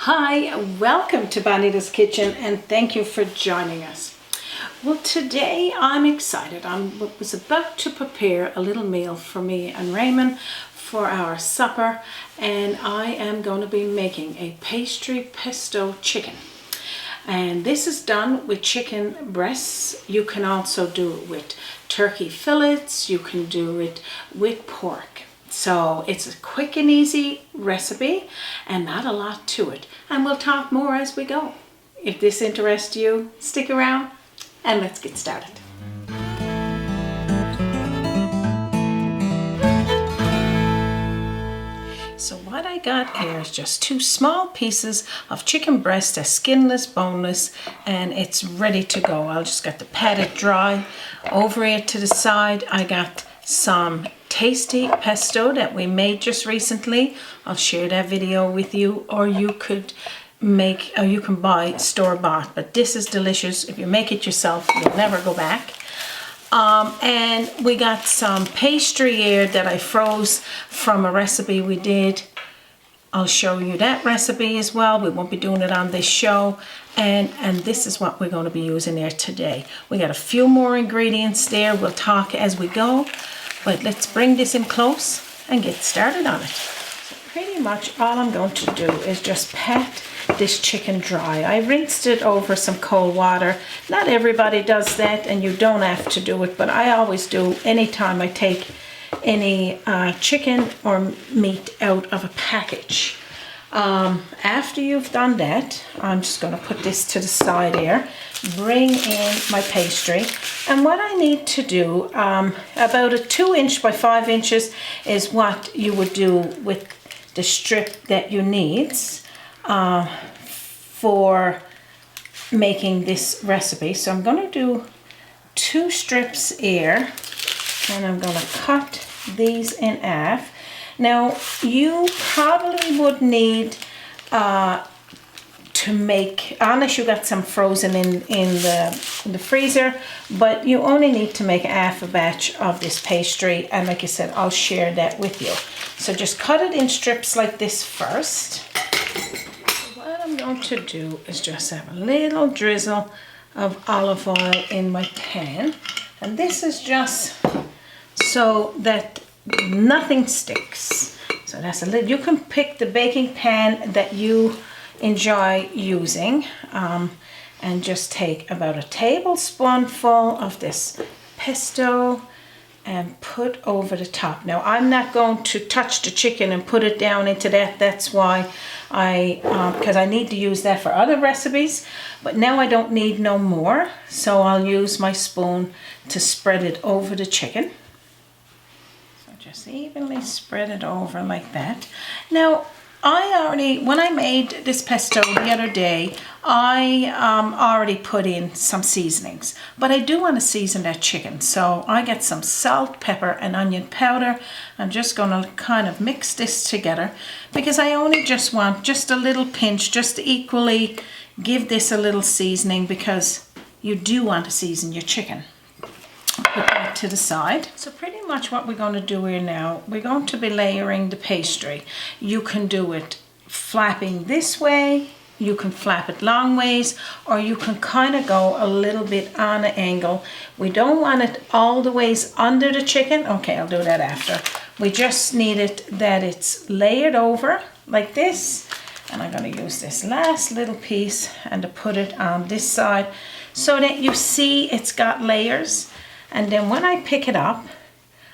Hi, welcome to Bonita's Kitchen and thank you for joining us. Well, today I'm excited. I was about to prepare a little meal for me and Raymond for our supper, and I am going to be making a pastry pesto chicken. And this is done with chicken breasts. You can also do it with turkey fillets. You can do it with pork. So it's a quick and easy recipe and not a lot to it. And we'll talk more as we go. If this interests you, stick around and let's get started. So what I got here is just two small pieces of chicken breast, that's skinless, boneless, and it's ready to go. I'll just got to pat it dry. Over here to the side, I got some tasty pesto that we made just recently. I'll share that video with you, or you could make, or you can buy store-bought, but this is delicious. If you make it yourself, you'll never go back. And we got some pastry here that I froze from a recipe we did. I'll show you that recipe as well. We won't be doing it on this show. And this is what we're going to be using there today. We got a few more ingredients there. We'll talk as we go. But let's bring this in close and get started on it. So pretty much all I'm going to do is just pat this chicken dry. I rinsed it over some cold water. Not everybody does that, and you don't have to do it, but I always do anytime I take any chicken or meat out of a package. After you've done that, I'm just going to put this to the side here, bring in my pastry, and what I need to do, about a 2 inch by 5 inches is what you would do with the strip that you need for making this recipe. So I'm going to do 2 strips here, and I'm going to cut these in half. Now you probably would need to make, unless you got some frozen in the freezer, but you only need to make half a batch of this pastry, and like I said, I'll share that with you. So just cut it in strips like this first. What I'm going to do is just have a little drizzle of olive oil in my pan, and this is just so that nothing sticks. So that's a little, you can pick the baking pan that you enjoy using, and just take about a tablespoonful of this pesto and put over the top. Now I'm not going to touch the chicken and put it down into that. That's why because I need to use that for other recipes, but now I don't need no more, so I'll use my spoon to spread it over the chicken. Just evenly spread it over like that. Now, when I made this pesto the other day, I already put in some seasonings, but I do want to season that chicken. So I get some salt, pepper, and onion powder. I'm just going to kind of mix this together because I only just want just a little pinch, just to equally give this a little seasoning, because you do want to season your chicken. Put that to the side. So pretty much what we're going to do here now, we're going to be layering the pastry. You can do it flapping this way, you can flap it long ways, or you can kind of go a little bit on an angle. We don't want it all the ways under the chicken. Okay, I'll do that after. We just need it that it's layered over like this, and I'm going to use this last little piece and to put it on this side so that you see it's got layers. And then when I pick it up,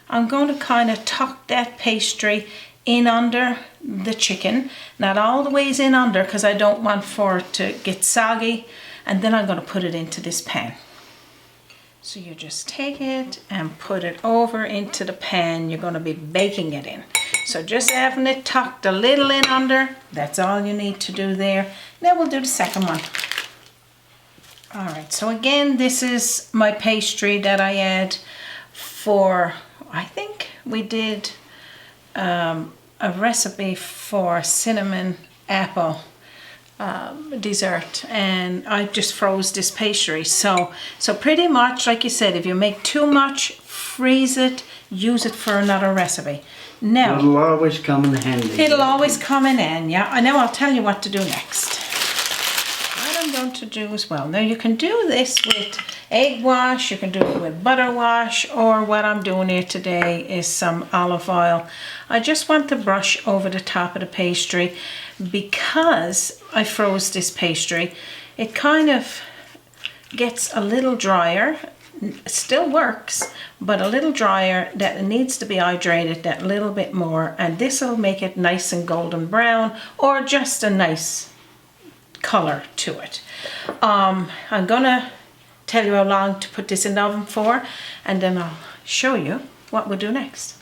I'm going to kind of tuck that pastry in under the chicken. Not all the ways in under, because I don't want for it to get soggy. And then I'm going to put it into this pan. So you just take it and put it over into the pan you're going to be baking it in. So just having it tucked a little in under, that's all you need to do there. Now we'll do the second one. Alright, so again, this is my pastry that I had for, I think we did a recipe for cinnamon apple dessert, and I just froze this pastry. So pretty much, like you said, if you make too much, freeze it, use it for another recipe. Now, it'll always come in handy. It'll always come in handy, yeah. I know, I'll tell you what to do next. What I'm going to do as well. Now you can do this with egg wash, you can do it with butter wash, or what I'm doing here today is some olive oil. I just want to brush over the top of the pastry because I froze this pastry. It kind of gets a little drier. It still works, but a little drier, that it needs to be hydrated that little bit more, and this will make it nice and golden brown, or just a nice color to it. I'm gonna tell you how long to put this in the oven for, and then I'll show you what we'll do next.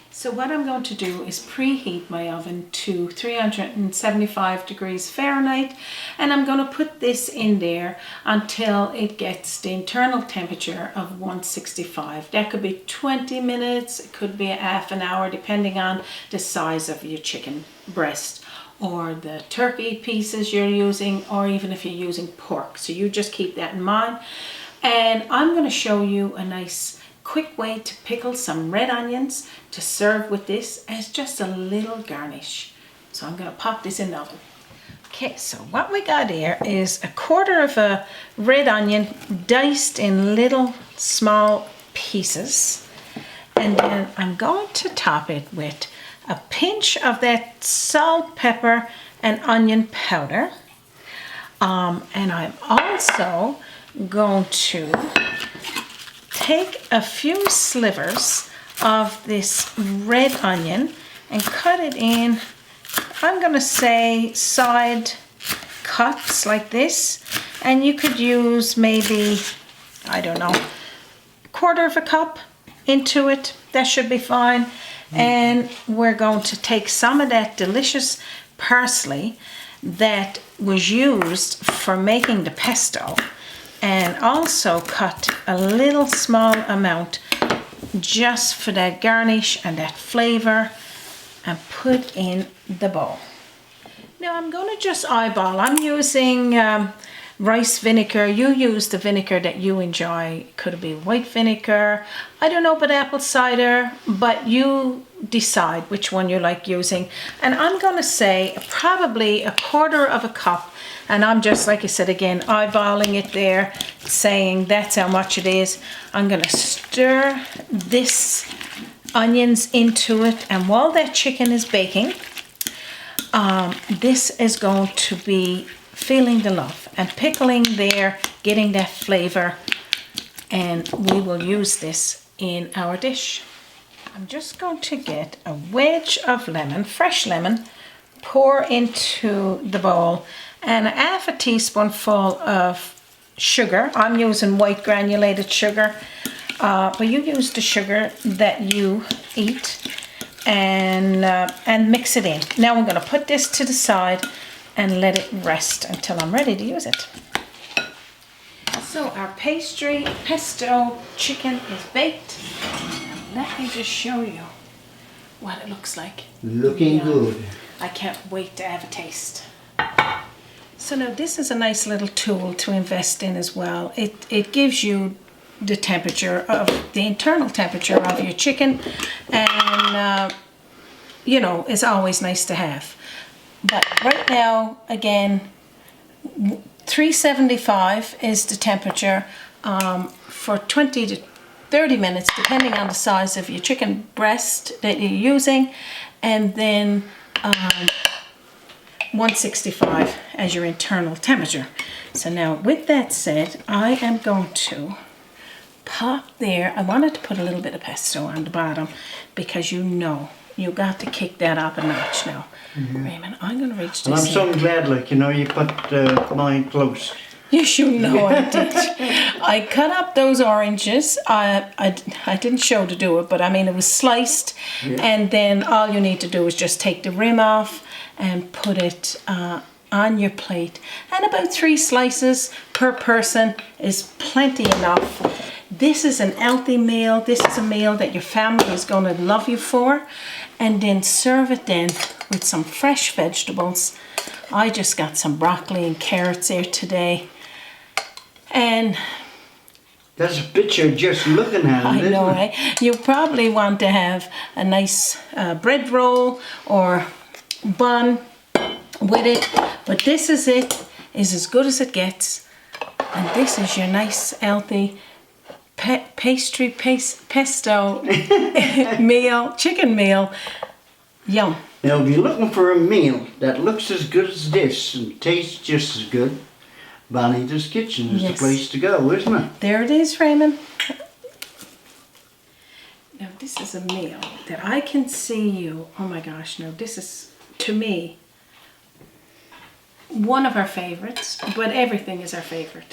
So what I'm going to do is preheat my oven to 375 degrees Fahrenheit, and I'm going to put this in there until it gets the internal temperature of 165. That could be 20 minutes, it could be a half an hour, depending on the size of your chicken breast or the turkey pieces you're using, or even if you're using pork. So you just keep that in mind. And I'm going to show you a nice quick way to pickle some red onions to serve with this as just a little garnish. So I'm going to pop this in the oven. Okay, so what we got here is a quarter of a red onion diced in little small pieces, and then I'm going to top it with a pinch of that salt, pepper and onion powder, and I'm also going to take a few slivers of this red onion and cut it in, I'm going to say side cuts like this, and you could use maybe, I don't know, a quarter of a cup into it. That should be fine. And we're going to take some of that delicious parsley that was used for making the pesto, and also cut a little small amount just for that garnish and that flavor, and put in the bowl. Now I'm going to just eyeball. I'm using rice vinegar. You use the vinegar that you enjoy. Could it be white vinegar? I don't know about apple cider, but you decide which one you like using. And I'm going to say probably a quarter of a cup. And I'm just, like I said again, eyeballing it there, saying that's how much it is. I'm going to stir this onions into it, and while that chicken is baking, this is going to be feeling the love and pickling there, getting that flavor, and we will use this in our dish. I'm just going to get a wedge of lemon, fresh lemon, pour into the bowl, and a half a teaspoonful of sugar. I'm using white granulated sugar, but you use the sugar that you eat, and mix it in. Now I'm going to put this to the side and let it rest until I'm ready to use it. So our pastry pesto chicken is baked. Let me just show you what it looks like. Looking good. I can't wait to have a taste. So now this is a nice little tool to invest in as well. It gives you the temperature of the internal temperature of your chicken, and you know, it's always nice to have. But right now, again, 375 is the temperature for 20 to 30 minutes, depending on the size of your chicken breast that you're using, and then 165 as your internal temperature. So now with that said, I am going to pop there. I wanted to put a little bit of pesto on the bottom because you know you got to kick that up a notch now. Raymond, I'm going to reach this. And I'm so glad, like, you know, you put mine close. You should know I did. I cut up those oranges. I didn't show to do it, but I mean it was sliced, and then all you need to do is just take the rim off and put it on your plate. And about 3 slices per person is plenty enough. This is an healthy meal. This is a meal that your family is going to love you for. And then serve it then with some fresh vegetables. I just got some broccoli and carrots here today. And That's a picture just looking at it, I isn't know, it? eh? You probably want to have a nice bread roll or bun with it, but this is it. Is as good as it gets, and this is your nice healthy pastry pesto meal, chicken meal. Yum. Now, if you're looking for a meal that looks as good as this and tastes just as good, Bonita's Kitchen is Yes. the place to go, isn't it? There it is, Raymond. Now this is a meal that I can see you. Oh my gosh! Now this is, to me, one of our favorites, but everything is our favorite.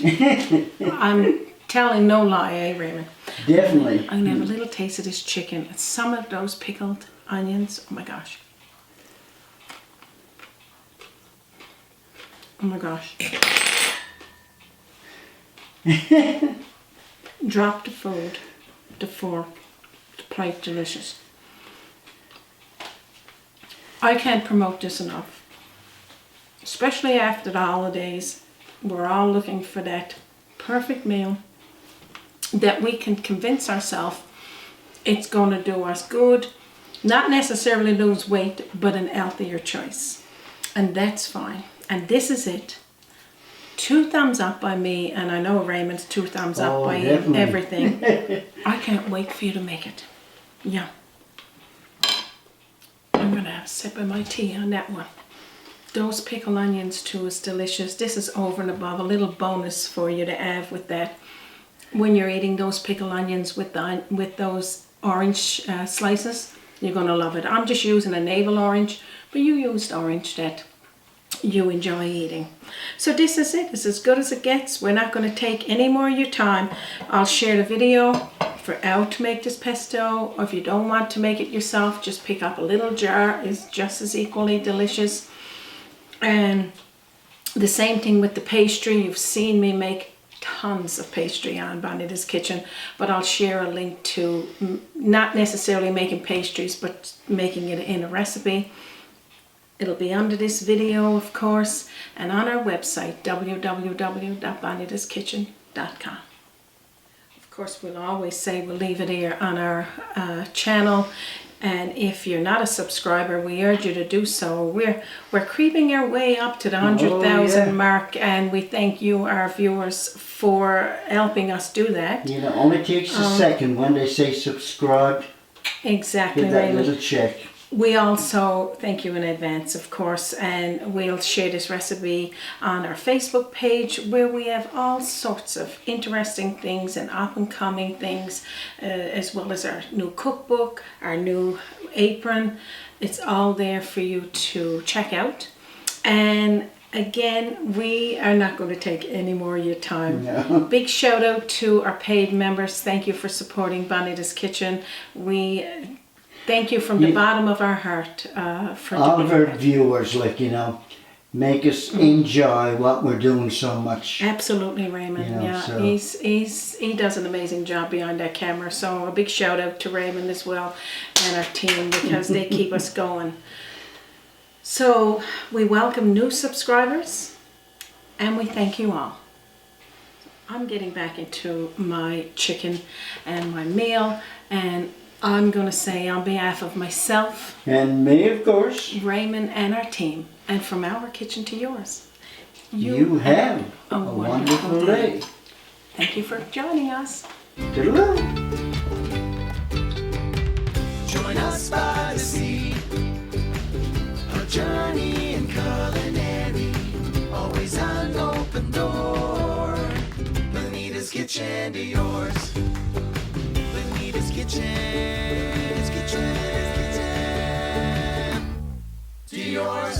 I'm telling no lie, eh, Raymond? Definitely. I'm gonna have a little taste of this chicken and some of those pickled onions. Oh my gosh. Oh my gosh. Drop the food, the fork, the plate, delicious. I can't promote this enough. Especially after the holidays, we're all looking for that perfect meal that we can convince ourselves it's going to do us good, not necessarily lose weight, but an healthier choice. And that's fine. And this is it. 2 thumbs up by me, and I know Raymond's 2 thumbs up by definitely. everything. I can't wait for you to make it. Yeah. I'm going to have a sip of my tea on that one. Those pickled onions too is delicious. This is over and above, a little bonus for you to have with that. When you're eating those pickled onions with those orange slices, you're going to love it. I'm just using a navel orange, but you used orange that you enjoy eating. So this is it. It's as good as it gets. We're not going to take any more of your time. I'll share the video for how to make this pesto, or if you don't want to make it yourself, just pick up a little jar. It's just as equally delicious. And the same thing with the pastry. You've seen me make tons of pastry on Bonita's Kitchen, but I'll share a link to not necessarily making pastries, but making it in a recipe. It'll be under this video, of course, and on our website, www.bonitaskitchen.com. Of course, we'll always say we'll leave it here on our channel. And if you're not a subscriber, we urge you to do so. We're creeping our way up to the 100,000 mark, and we thank you, our viewers, for helping us do that. You know, it only takes a second when they say subscribe. Exactly, Give that Raymond. little check. We also thank you in advance, of course, and we'll share this recipe on our Facebook page, where we have all sorts of interesting things and up-and-coming things, as well as our new cookbook, our new apron. It's all there for you to check out. And again, we are not going to take any more of your time. No. Big shout out to our paid members. Thank you for supporting Bonita's Kitchen. We thank you from the bottom of our heart for All of our that. viewers, like, you know, make us enjoy what we're doing so much. Absolutely, Raymond. You know, Yeah, so- he does an amazing job behind that camera. So a big shout out to Raymond as well and our team, because they keep us going. So we welcome new subscribers, and we thank you all. I'm getting back into my chicken and my meal, and I'm going to say on behalf of myself, And me, of course. Raymond, and our team, and from our kitchen to yours, You have a a wonderful wonderful day. Thank you for joining us. Toodaloo. Join us by the sea, a journey in culinary, always an open door. Bonita's Kitchen to yours. Bonita's Kitchen, to yours.